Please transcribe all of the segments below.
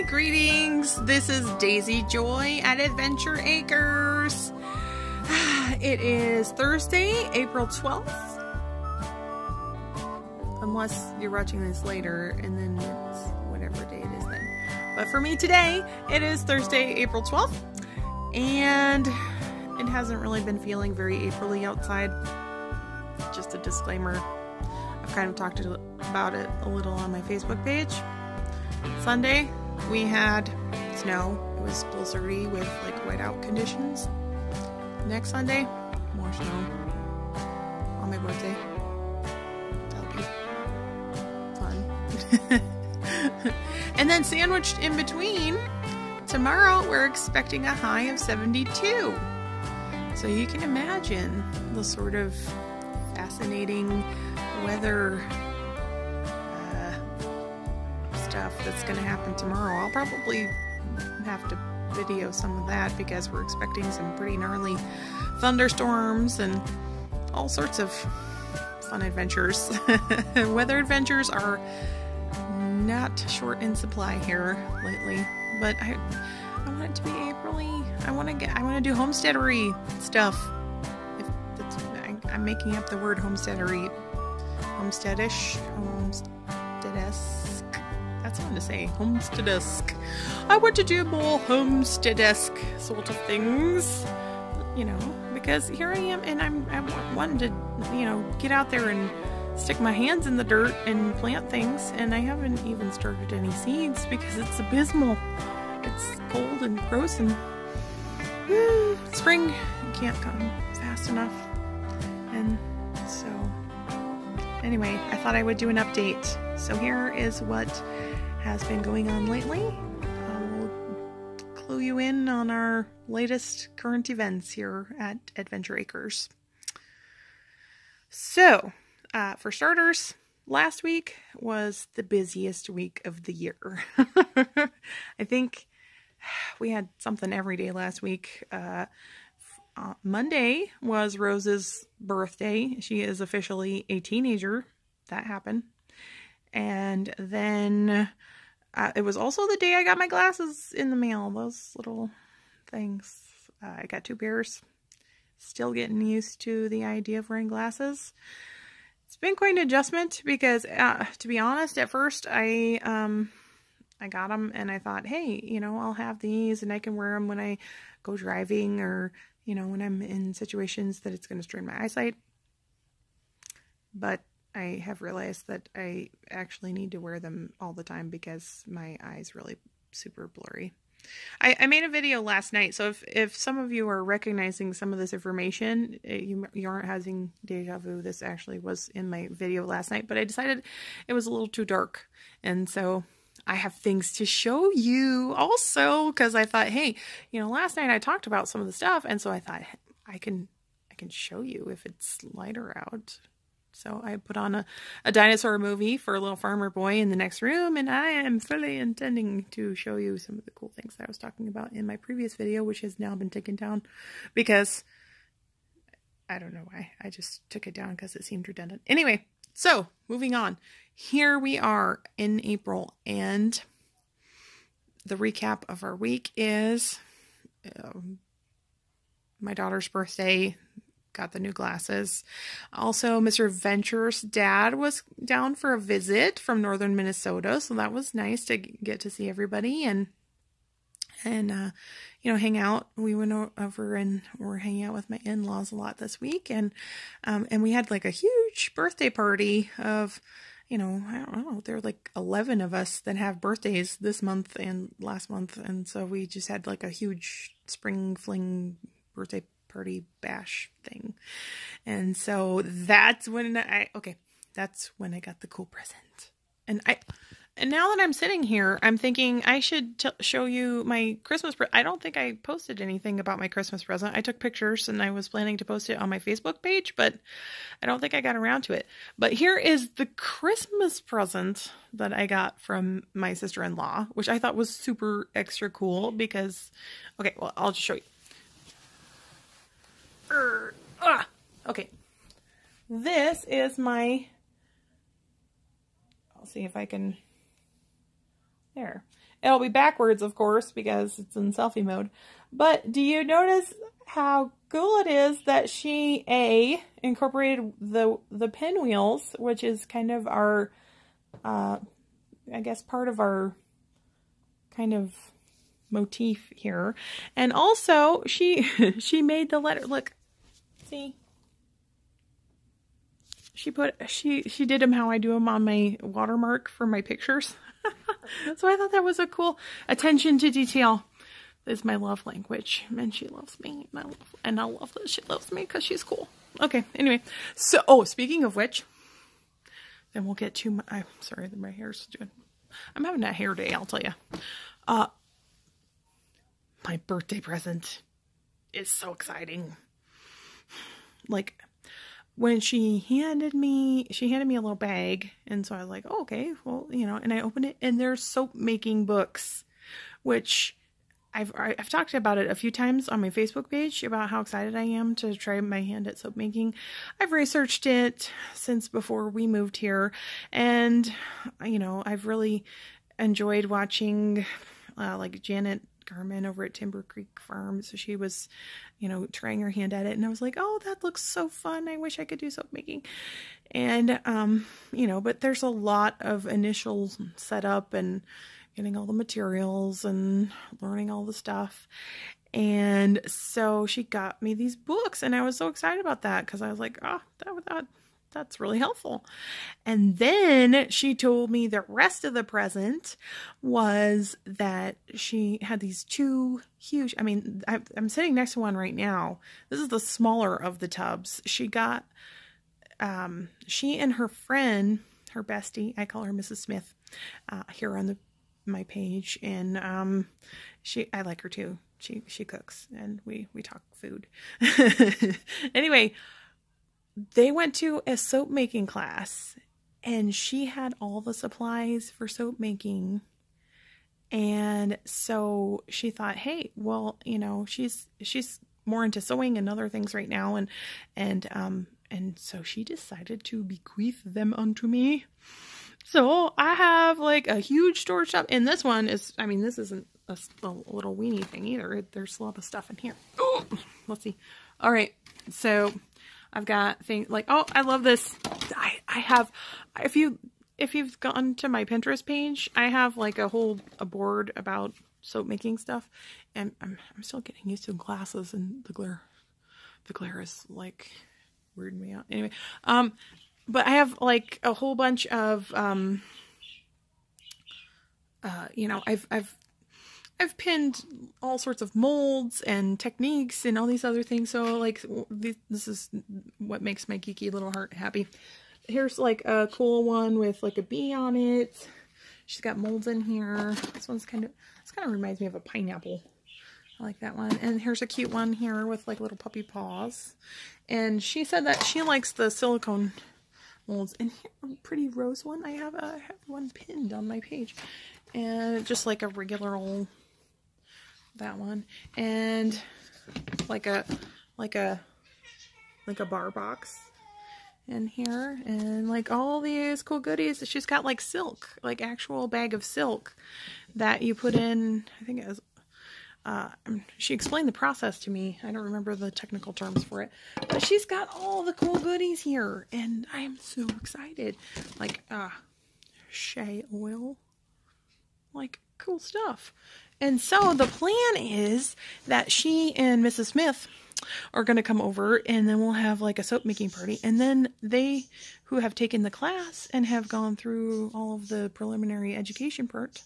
Greetings. This is Daisy Joy at Adventure Acres. It is Thursday, April 12th. Unless you're watching this later and then it's whatever day it is then. But for me today, it is Thursday, April 12th. And it hasn't really been feeling very April-y outside. Just a disclaimer. I've kind of talked about it a little on my Facebook page. Sunday, we had snow. It was blizzardy with like whiteout conditions. Next Sunday, more snow on my birthday. That'll be fun. And then sandwiched in between, tomorrow we're expecting a high of 72. So you can imagine the sort of fascinating weather stuff that's going to happen tomorrow. I'll probably have to video some of that because we're expecting some pretty gnarly thunderstorms and all sorts of fun adventures. Weather adventures are not short in supply here lately, but I want it to be April-y. I want to do homesteadery stuff. I'm making up the word homesteadery. Homesteadish. Homesteadesque. That's fun to say. Homesteadesque. I want to do more homesteadesque sort of things. You know, because here I am and I'm wanting to, you know, get out there and stick my hands in the dirt and plant things, and I haven't even started any seeds because it's abysmal. It's cold and gross, and spring can't come fast enough. And so anyway, I thought I would do an update. So here is what has been going on lately. I'll clue you in on our latest current events here at Adventure Acres. So, for starters, last week was the busiest week of the year. I think we had something every day last week. Monday was Rose's birthday. She is officially a teenager. That happened. And then it was also the day I got my glasses in the mail. Those little things. I got 2 pairs. Still getting used to the idea of wearing glasses. It's been quite an adjustment because, to be honest, at first I got them and I thought, hey, you know, I'll have these and I can wear them when I go driving or, you know, when I'm in situations that it's going to strain my eyesight. But I have realized that I actually need to wear them all the time because my eyes really super blurry. I made a video last night, so if some of you are recognizing some of this information, you aren't having deja vu. This actually was in my video last night, but I decided it was a little too dark, and so I have things to show you also, because I thought, hey, you know, last night I talked about some of the stuff, and so I thought I can show you if it's lighter out. So I put on a dinosaur movie for a little farmer boy in the next room, and I am fully intending to show you some of the cool things that I was talking about in my previous video, which has now been taken down because I don't know why. I just took it down because it seemed redundant. Anyway, so moving on. Here we are in April, and the recap of our week is my daughter's birthday. Got the new glasses. Also, Mr. Venture's dad was down for a visit from northern Minnesota, so that was nice to get to see everybody and you know, hang out. We went over and we're hanging out with my in-laws a lot this week, and we had like a huge birthday party of, you know, I don't know, there were like 11 of us that have birthdays this month and last month, and so we just had like a huge spring fling birthday party bash thing. And so that's when that's when I got the cool present. And now that I'm sitting here, I'm thinking I should show you my Christmas present. I don't think I posted anything about my Christmas present. I took pictures and I was planning to post it on my Facebook page, but I don't think I got around to it. But here is the Christmas present that I got from my sister-in-law, which I thought was super extra cool because, okay, well, I'll just show you. Okay, this is my, I'll see if I can, There. It'll be backwards, of course, because it's in selfie mode. But do you notice how cool it is that she, incorporated the pinwheels, which is kind of our, I guess part of our kind of motif here. And also, she made the letter, look, see? She did them how I do them on my watermark for my pictures. So I thought that was a cool attention to detail. Is my love language, and she loves me, and I love that she loves me because she's cool. Okay, anyway, so speaking of which, then we'll get to my. I'm sorry that my hair's doing. I'm having a hair day, I'll tell you. My birthday present is so exciting. Like, when she handed me a little bag, and so I was like, oh, okay, well, you know, and I opened it, and there's soap making books, which I've talked about it a few times on my Facebook page about how excited I am to try my hand at soap making. I've researched it since before we moved here, and, you know, I've really enjoyed watching, like Janet Garman over at Timber Creek Farm. So she was, you know, trying her hand at it, and I was like, oh, that looks so fun. I wish I could do soap making. And, you know, but there's a lot of initial setup and getting all the materials and learning all the stuff. And so she got me these books, and I was so excited about that because I was like, oh, that's really helpful. And then she told me the rest of the present was that she had these two huge, I mean, I'm sitting next to one right now. This is the smaller of the tubs. She got, she and her friend, her bestie, I call her Mrs. Smith, here on my page, and I like her too. She cooks, and we talk food. Anyway, they went to a soap making class, and she had all the supplies for soap making. And so she thought, hey, well, you know, she's more into sewing and other things right now, and so she decided to bequeath them unto me. So I have like a huge storage shop, and this one is, I mean, this isn't a little weenie thing either. There's a lot of stuff in here. Oh, let's see. All right, so I've got things like, oh, I love this. I have, if you've gone to my Pinterest page, I have like a board about soap making stuff, and I'm still getting used to glasses and the glare. The glare is like weirding me out. Anyway, but I have like a whole bunch of, you know, I've pinned all sorts of molds and techniques and all these other things. So like this is what makes my geeky little heart happy. Here's like a cool one with like a bee on it. She's got molds in here. This kind of reminds me of a pineapple. I like that one. And here's a cute one here with like little puppy paws. And she said that she likes the silicone molds. And here, a pretty rose one. I have one pinned on my page. And just like a regular old, that one. And like a bar box in here. And like all these cool goodies. She's got like silk, like actual bag of silk that you put in, I think it was, she explained the process to me. I don't remember the technical terms for it, but she's got all the cool goodies here, and I am so excited. Like, shea oil, like cool stuff. And so the plan is that she and Mrs. Smith are going to come over, and then we'll have like a soap making party. And then they, who have taken the class and have gone through all of the preliminary education part,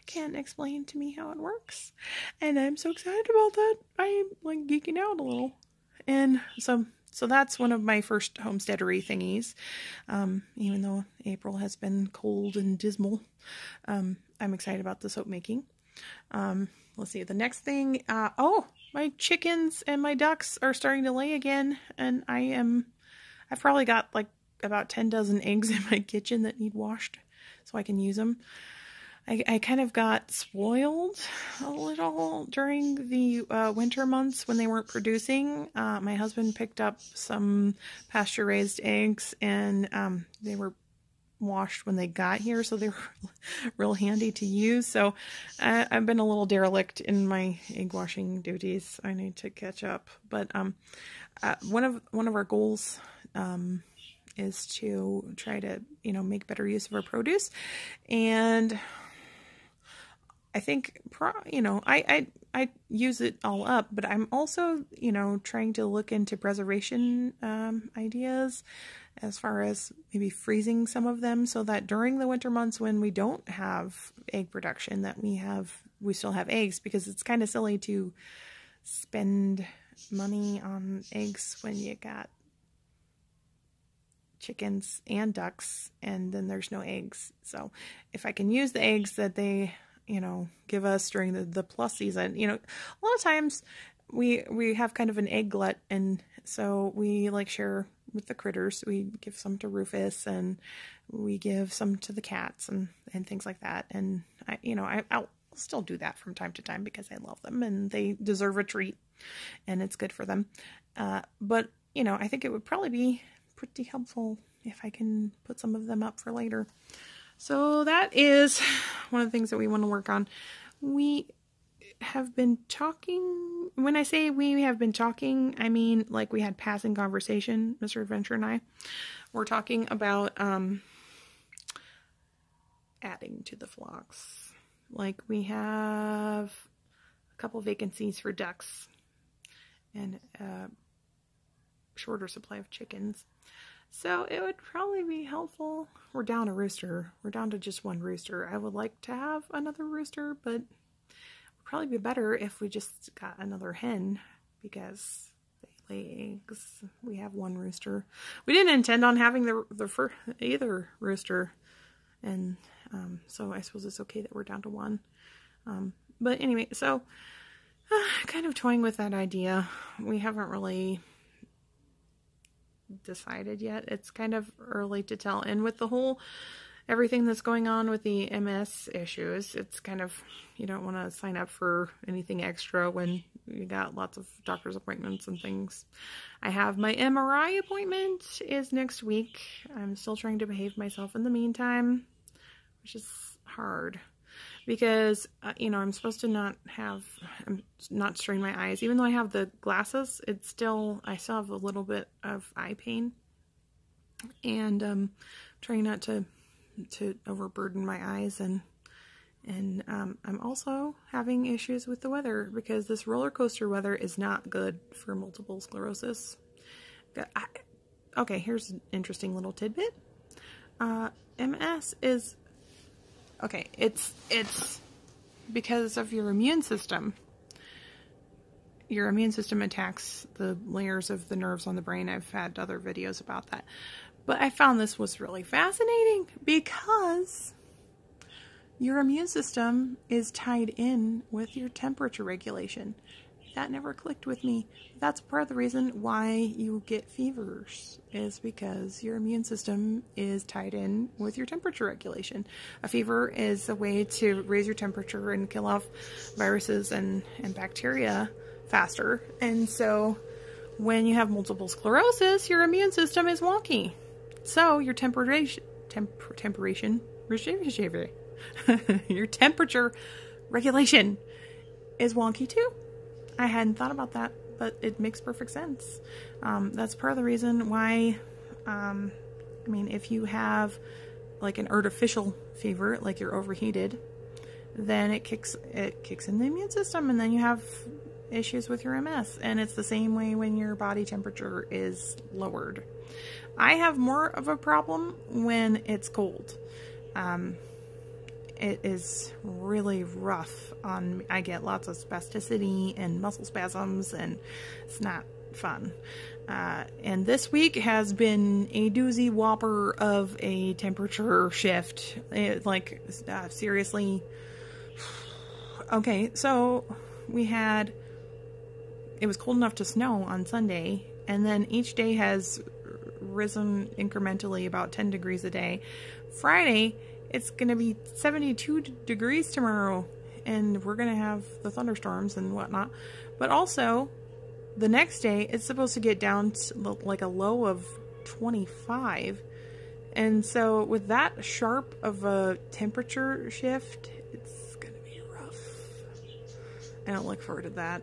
can explain to me how it works. And I'm so excited about that. I'm like geeking out a little. And so that's one of my first homesteadery thingies. Even though April has been cold and dismal, I'm excited about the soap making. Let's see, the next thing, oh, my chickens and my ducks are starting to lay again, and I've probably got like about 10 dozen eggs in my kitchen that need washed so I can use them. I kind of got spoiled a little during the winter months when they weren't producing. My husband picked up some pasture-raised eggs, and they were washed when they got here, so they were real handy to use. So I've been a little derelict in my egg washing duties. I need to catch up. But one of our goals is to try to, you know, make better use of our produce. And I think, you know, I use it all up, but I'm also, you know, trying to look into preservation ideas as far as maybe freezing some of them so that during the winter months when we don't have egg production, that we still have eggs, because it's kind of silly to spend money on eggs when you got chickens and ducks and then there's no eggs. So if I can use the eggs that they, you know, give us during the plus season, you know, a lot of times we have kind of an egg glut, and so we like share with the critters. We give some to Rufus and we give some to the cats and things like that. And I'll still do that from time to time because I love them and they deserve a treat and it's good for them. But you know, I think it would probably be pretty helpful if I can put some of them up for later. So that is one of the things that we want to work on. We have been talking, when I say we have been talking, I mean like we had passing conversation, Mr. Adventure and I. We're talking about adding to the flocks. Like we have a couple vacancies for ducks and a shorter supply of chickens. So it would probably be helpful. We're down a rooster. We're down to just one rooster. I would like to have another rooster, but it would probably be better if we just got another hen because they lay eggs. We have one rooster. We didn't intend on having either rooster, and so I suppose it's okay that we're down to one. But anyway, so kind of toying with that idea. We haven't really decided yet. It's kind of early to tell, and with the whole everything that's going on with the MS issues, it's kind of, you don't want to sign up for anything extra when you got lots of doctor's appointments and things. I have my MRI appointment is next week. I'm still trying to behave myself in the meantime, which is hard because you know, I'm supposed to not strain my eyes. Even though I have the glasses, I still have a little bit of eye pain, and trying not to overburden my eyes, and I'm also having issues with the weather because this roller coaster weather is not good for multiple sclerosis. Okay, here's an interesting little tidbit. MS is okay, it's because of your immune system. Your immune system attacks the layers of the nerves on the brain. I've had other videos about that. But I found this was really fascinating because your immune system is tied in with your temperature regulation. That never clicked with me. That's part of the reason why you get fevers, is because your immune system is tied in with your temperature regulation. A fever is a way to raise your temperature and kill off viruses and bacteria faster. And so when you have multiple sclerosis, your immune system is wonky. So your your temperature regulation is wonky too. I hadn't thought about that, but it makes perfect sense. That's part of the reason why, I mean, if you have like an artificial fever, like you're overheated, then it kicks in the immune system, and then you have issues with your MS. And it's the same way when your body temperature is lowered. I have more of a problem when it's cold. It is really rough on me. I get lots of spasticity and muscle spasms, and it's not fun. And this week has been a doozy whopper of a temperature shift. Seriously. Okay, so it was cold enough to snow on Sunday, and then each day has risen incrementally about 10 degrees a day. Friday, it's going to be 72 degrees tomorrow, and we're going to have the thunderstorms and whatnot. But also, the next day, it's supposed to get down to like a low of 25, And so with that sharp of a temperature shift, it's gonna be rough. I don't look forward to that.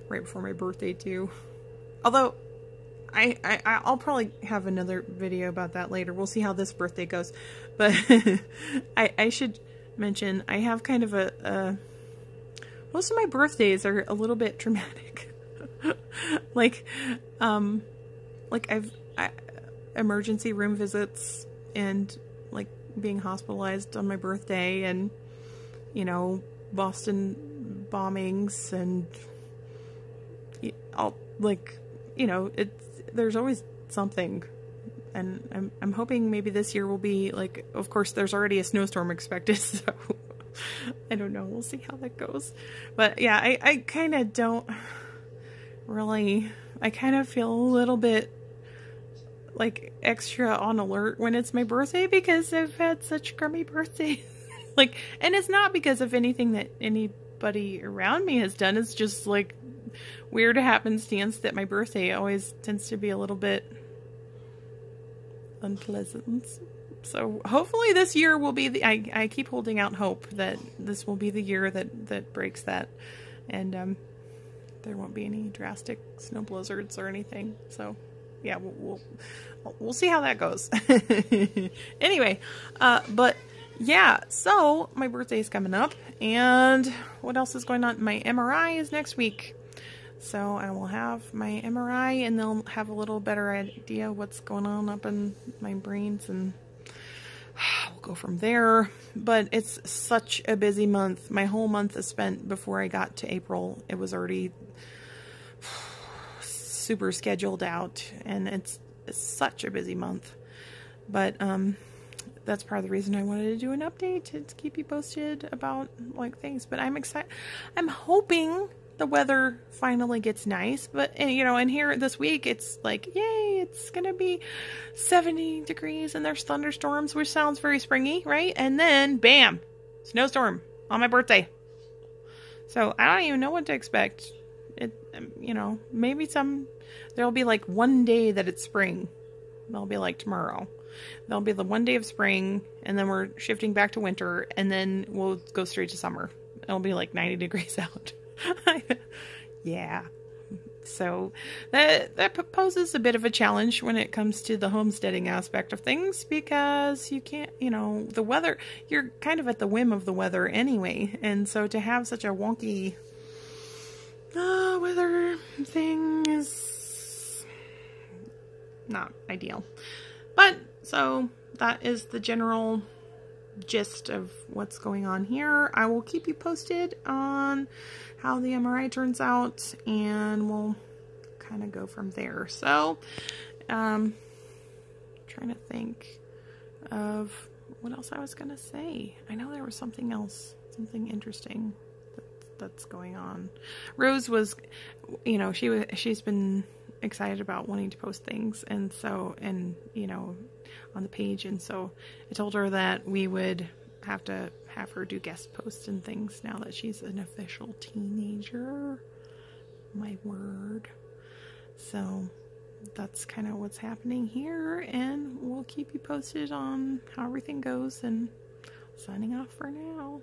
Right before my birthday too. Although I'll probably have another video about that later. We'll see how this birthday goes. But I should mention I have kind of a most of my birthdays are a little bit traumatic. like I've emergency room visits and like being hospitalized on my birthday, and you know, Boston bombings, and I'll like, you know, there's always something. And I'm hoping maybe this year will be like, of course there's already a snowstorm expected, so I don't know, we'll see how that goes. But yeah, I kind of don't really, I kind of feel a little bit like extra on alert when it's my birthday, because I've had such crummy birthdays. Like, and it's not because of anything that anybody around me has done, it's just like weird happenstance that my birthday always tends to be a little bit unpleasant. So hopefully this year will be the, I keep holding out hope that this will be the year that breaks that, and there won't be any drastic snow blizzards or anything. So yeah, we'll see how that goes. Anyway, but yeah, so my birthday's coming up, and what else is going on? My MRI is next week. So I will have my MRI, and they'll have a little better idea what's going on up in my brains, and we'll go from there. But it's such a busy month. My whole month is spent before I got to April. It was already super scheduled out, and it's such a busy month. But that's part of the reason I wanted to do an update, to keep you posted about like things. But I'm excited. I'm hoping the weather finally gets nice, but you know, and here this week it's like, yay, it's gonna be 70 degrees and there's thunderstorms, which sounds very springy, right? And then bam, snowstorm on my birthday. So I don't even know what to expect. It, you know, maybe there'll be like one day that it's spring. There'll be like tomorrow. There'll be the one day of spring, and then we're shifting back to winter, and then we'll go straight to summer. It'll be like 90 degrees out. Yeah, so that poses a bit of a challenge when it comes to the homesteading aspect of things, because you can't, you know, the weather, you're kind of at the whim of the weather anyway, and so to have such a wonky weather thing is not ideal. But so that is the general gist of what's going on here. I will keep you posted on how the MRI turns out, and we'll kind of go from there. So trying to think of what else I was gonna say. I know there was something else, something interesting that's going on. Rose was, you know, she's been excited about wanting to post things, and so, and you know, on the page, and so I told her that we would have to have her do guest posts and things now that she's an official teenager. My word. So that's kind of what's happening here, and we'll keep you posted on how everything goes, and signing off for now.